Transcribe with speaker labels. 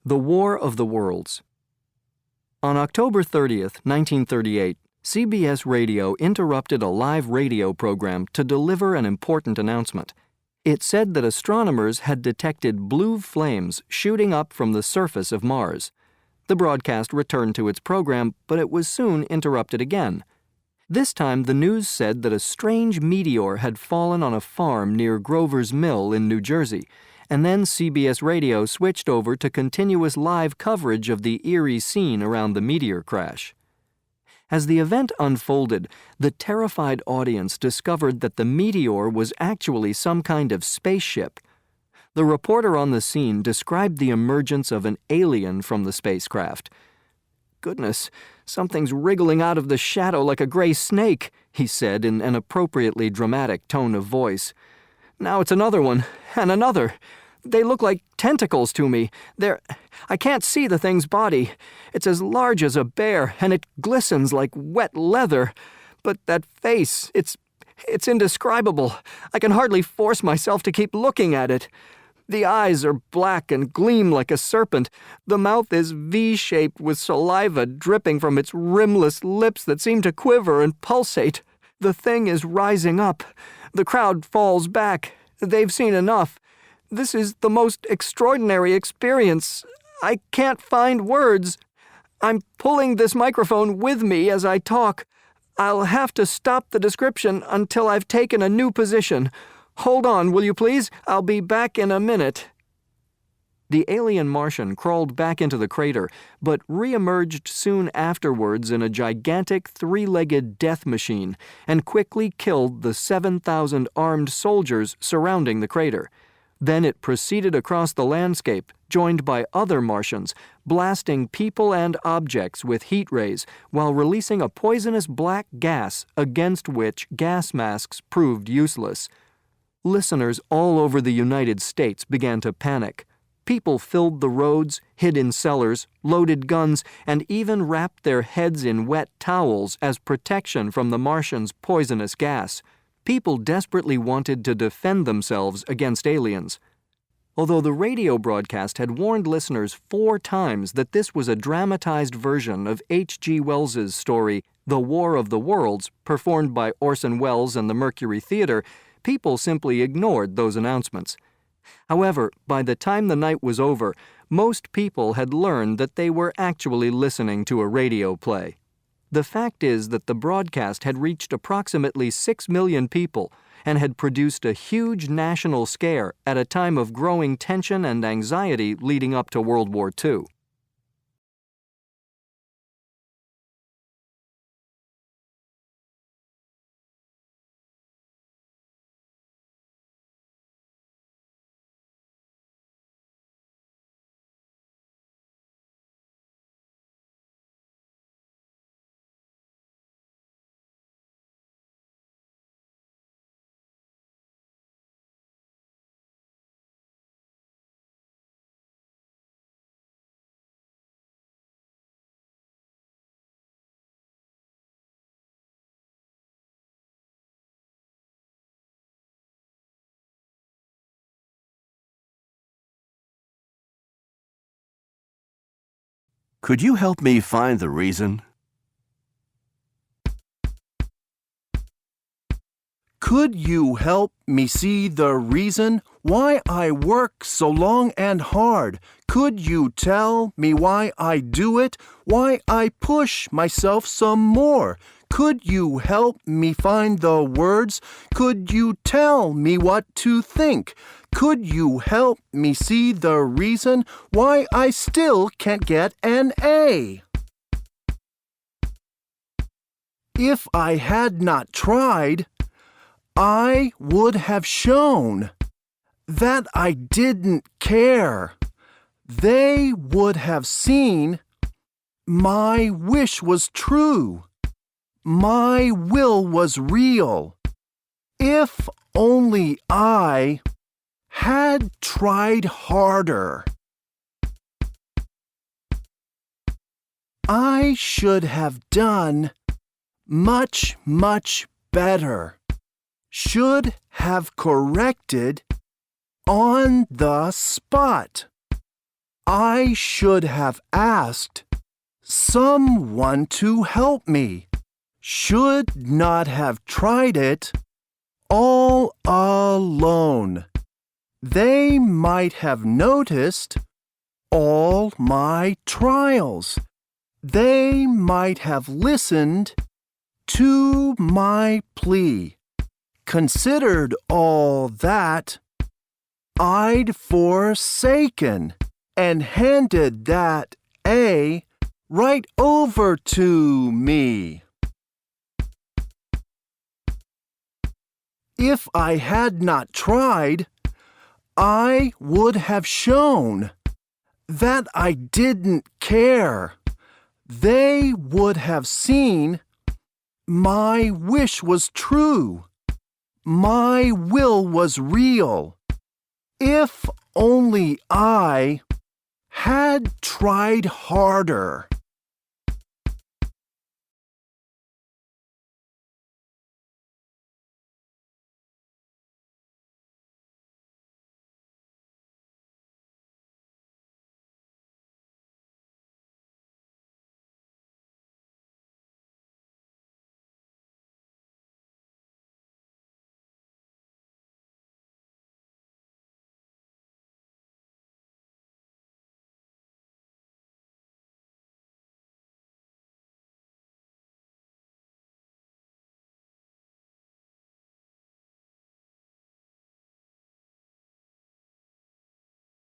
Speaker 1: The War of the Worlds. On October 30th, 1938, CBS Radio interrupted a live radio program to deliver an important announcement. It said that astronomers had detected blue flames shooting up from the surface of Mars. The broadcast returned to its program, but it was soon interrupted again. This time, the news said that a strange meteor had fallen on a farm near Grover's Mill in New Jersey, and then CBS Radio switched over to continuous live coverage of the eerie scene around the meteor crash. As the event unfolded, the terrified audience discovered that the meteor was actually some kind of spaceship. The reporter on the scene described the emergence of an alien from the spacecraft. "Goodness, something's wriggling out of the shadow like a gray snake," he said in an appropriately dramatic tone of voice. "Now it's another one, and another. They look like tentacles to me. I can't see the thing's body. It's as large as a bear, and it glistens like wet leather. But that face, it's indescribable. I can hardly force myself to keep looking at it. The eyes are black and gleam like a serpent. The mouth is V-shaped with saliva dripping from its rimless lips that seem to quiver and pulsate. The thing is rising up. The crowd falls back. They've seen enough. This is the most extraordinary experience. I can't find words. I'm pulling this microphone with me as I talk. I'll have to stop the description until I've taken a new position. Hold on, will you please? I'll be back in a minute." The alien Martian crawled back into the crater, but re-emerged soon afterwards in a gigantic three-legged death machine and quickly killed the 7,000 armed soldiers surrounding the crater. Then it proceeded across the landscape, joined by other Martians, blasting people and objects with heat rays while releasing a poisonous black gas against which gas masks proved useless. Listeners all over the United States began to panic. People filled the roads, hid in cellars, loaded guns, and even wrapped their heads in wet towels as protection from the Martians' poisonous gas. People desperately wanted to defend themselves against aliens. Although the radio broadcast had warned listeners 4 times that this was a dramatized version of H.G. Wells's story, The War of the Worlds, performed by Orson Welles and the Mercury Theater, people simply ignored those announcements. However, by the time the night was over, most people had learned that they were actually listening to a radio play. The fact is that the broadcast had reached approximately 6 million people and had produced a huge national scare at a time of growing tension and anxiety leading up to World War II.
Speaker 2: Could you help me find the reason? Could you help me see the reason why I work so long and hard? Could you tell me why I do it? Why I push myself some more? Could you help me find the words? Could you tell me what to think? Could you help me see the reason why I still can't get an A? If I had not tried, I would have shown that I didn't care. They would have seen my wish was true. My will was real. If only I had tried harder. I should have done much, much better. Should have corrected on the spot. I should have asked someone to help me. Should not have tried it all alone. They might have noticed all my trials. They might have listened to my plea. Considered all that, I'd forsaken and handed that A right over to me. If I had not tried, I would have shown that I didn't care. They would have seen my wish was true. My will was real. If only I had tried harder.